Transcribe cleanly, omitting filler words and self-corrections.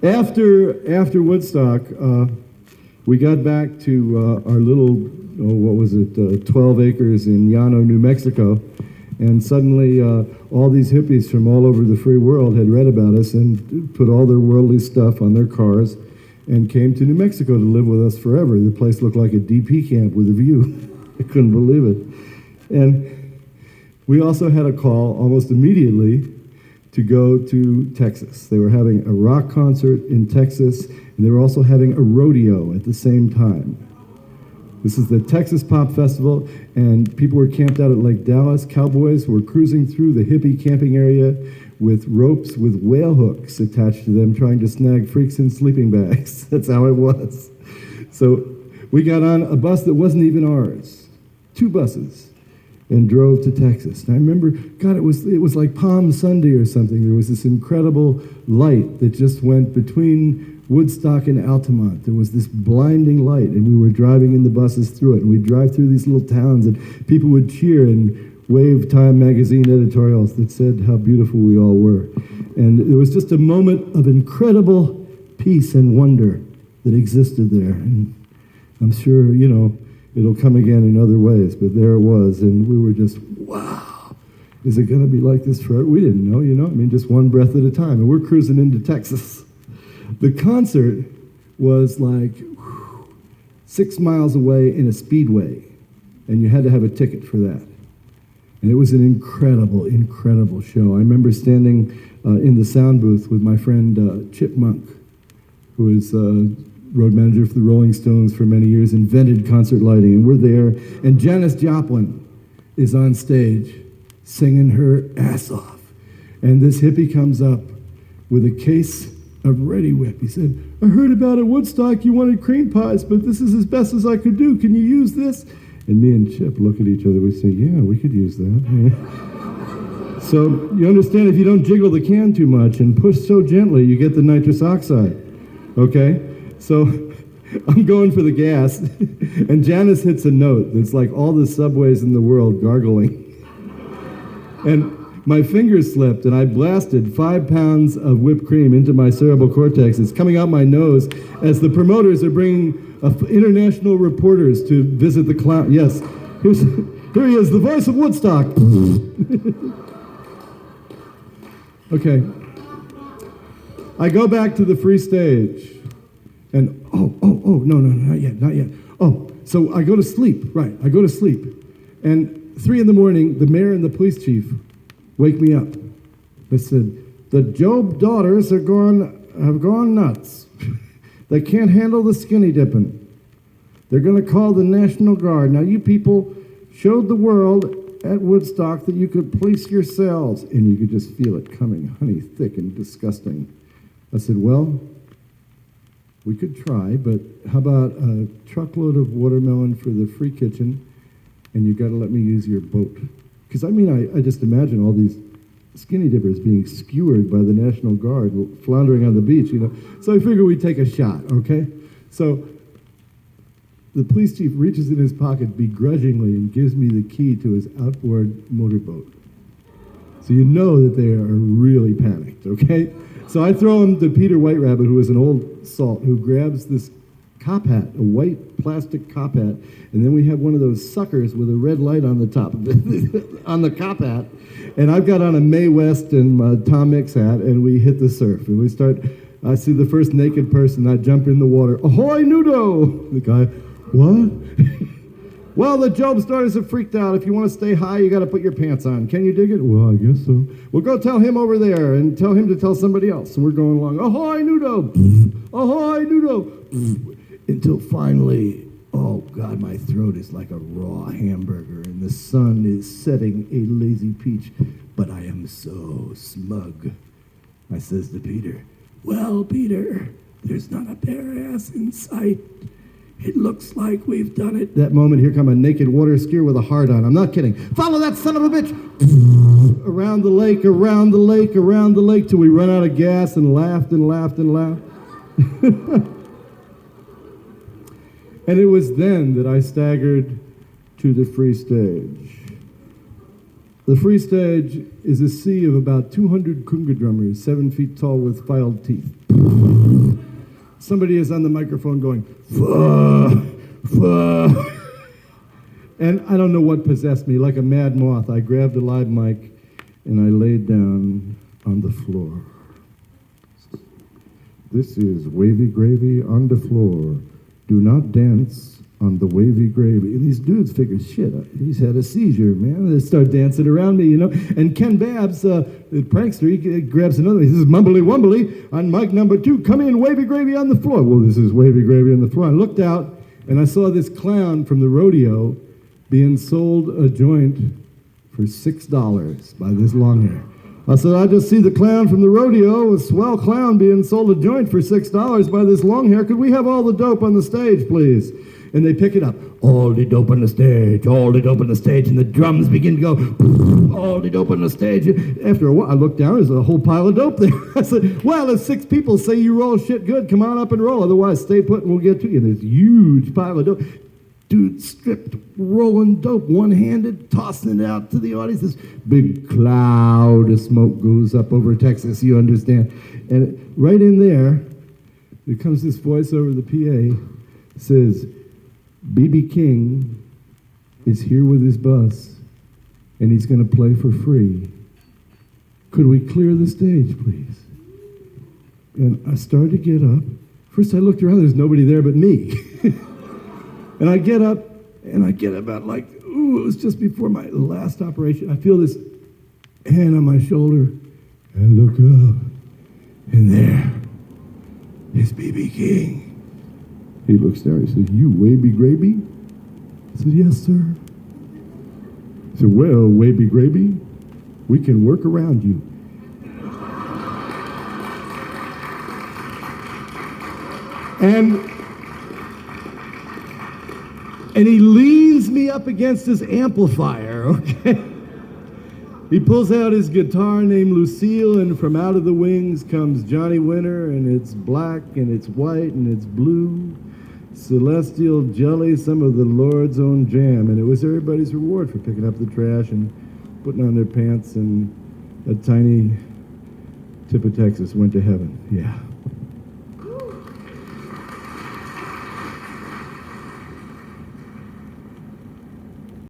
After Woodstock, we got back to our little, 12 acres in Llano, New Mexico, and suddenly all these hippies from all over the free world had read about us and put all their worldly stuff on their cars and came to New Mexico to live with us forever. The place looked like a DP camp with a view. I couldn't believe it. And we also had a call almost immediately to go to Texas. They were having a rock concert in Texas, and they were also having a rodeo at the same time. This is the Texas Pop Festival, and people were camped out at Lake Dallas. Cowboys were cruising through the hippie camping area with ropes with whale hooks attached to them, trying to snag freaks in sleeping bags. That's how it was. So we got on a bus that wasn't even ours, 2 buses, and drove to Texas. And I remember, God, it was like Palm Sunday or something. There was this incredible light that just went between Woodstock and Altamont. There was this blinding light, and we were driving in the buses through it. And we'd drive through these little towns, and people would cheer and wave Time magazine editorials that said how beautiful we all were. And it was just a moment of incredible peace and wonder that existed there. And I'm sure, it'll come again in other ways, but there it was, and we were just, wow, is it going to be like this forever? We didn't know, just one breath at a time, and we're cruising into Texas. The concert was like 6 miles away in a speedway, and you had to have a ticket for that. And it was an incredible, incredible show. I remember standing in the sound booth with my friend Chip Monk, who is road manager for the Rolling Stones for many years, invented concert lighting, and we're there, and Janis Joplin is on stage singing her ass off. And this hippie comes up with a case of Ready Whip. He said, I heard about at Woodstock you wanted cream pies, but this is as best as I could do. Can you use this? And me and Chip look at each other, we say, yeah, we could use that. So you understand, if you don't jiggle the can too much and push so gently, you get the nitrous oxide, okay? So I'm going for the gas, and Janis hits a note that's like all the subways in the world gargling. And my fingers slipped, and I blasted 5 pounds of whipped cream into my cerebral cortex. It's coming out my nose as the promoters are bringing international reporters to visit the clown. Yes, here he is, the voice of Woodstock. Okay. I go back to the free stage. And, no, not yet. Oh, so I go to sleep, right, And 3 in the morning, the mayor and the police chief wake me up. They said, the Job daughters have gone nuts. They can't handle the skinny dipping. They're going to call the National Guard. Now, you people showed the world at Woodstock that you could police yourselves. And you could just feel it coming, honey, thick and disgusting. I said, well, we could try, but how about a truckload of watermelon for the free kitchen, and you got to let me use your boat? Because, I just imagine all these skinny dippers being skewered by the National Guard floundering on the beach, So I figured we'd take a shot, okay? So the police chief reaches in his pocket begrudgingly and gives me the key to his outboard motorboat. So you know that they are really panicked, okay? So I throw him to Peter White Rabbit, who is an old salt, who grabs this cop hat, a white plastic cop hat, and then we have one of those suckers with a red light on the top of it, on the cop hat, and I've got on a Mae West and Tom Mix hat, and we hit the surf, and I see the first naked person, I jump in the water, ahoy nudo! The guy, what? Well, the Job starters have freaked out. If you want to stay high, you got to put your pants on. Can you dig it? Well, I guess so. Well, go tell him over there and tell him to tell somebody else. And we're going along. Ahoy, nudo! Ahoy, nudo! Until finally, oh, God, my throat is like a raw hamburger, and the sun is setting a lazy peach. But I am so smug. I says to Peter, well, Peter, there's not a bare ass in sight. It looks like we've done it. That moment, here come a naked water skier with a heart on. I'm not kidding. Follow that son of a bitch! Around the lake, around the lake, around the lake, till we run out of gas and laughed and laughed and laughed. And it was then that I staggered to the free stage. The free stage is a sea of about 200 kunga drummers, 7 feet tall with filed teeth. somebody is on the microphone going, fuck, fuck. And I don't know what possessed me. Like a mad moth, I grabbed a live mic and I laid down on the floor. This is Wavy Gravy on the floor. Do not dance on the wavy gravy. And these dudes figure, shit, he's had a seizure, man. They start dancing around me, you know. And Ken Babbs, the prankster, he grabs another. He says, mumbly wumbly on mic number 2. Come in, Wavy Gravy on the floor. Well, this is Wavy Gravy on the floor. I looked out and I saw this clown from the rodeo being sold a joint for $6 by this long hair. I said, I just see the clown from the rodeo, a swell clown being sold a joint for $6 by this long hair. Could we have all the dope on the stage, please? And they pick it up. All the dope on the stage, all the dope on the stage, and the drums begin to go, all the dope on the stage. After a while, I looked down, there's a whole pile of dope there. I said, well, if 6 people say you roll shit good, come on up and roll. Otherwise, stay put and we'll get to you. And there's a huge pile of dope. Dude stripped, rolling dope, one-handed, tossing it out to the audience. This big cloud of smoke goes up over Texas, you understand. And right in there comes this voice over the PA, says, B.B. King is here with his bus, and he's going to play for free. Could we clear the stage, please? And I started to get up. First I looked around, there's nobody there but me. And I get up, and I get about like, ooh, it was just before my last operation. I feel this hand on my shoulder. I look up, and there is B.B. King. He looks there, he says, you Wavy Gravy? I said, yes, sir. He said, well, Wavy Gravy, we can work around you. And he leans me up against his amplifier, okay? He pulls out his guitar named Lucille, and from out of the wings comes Johnny Winter, and it's black, and it's white, and it's blue. Celestial Jelly, some of the Lord's own jam. And it was everybody's reward for picking up the trash and putting on their pants, and a tiny tip of Texas went to heaven. Yeah.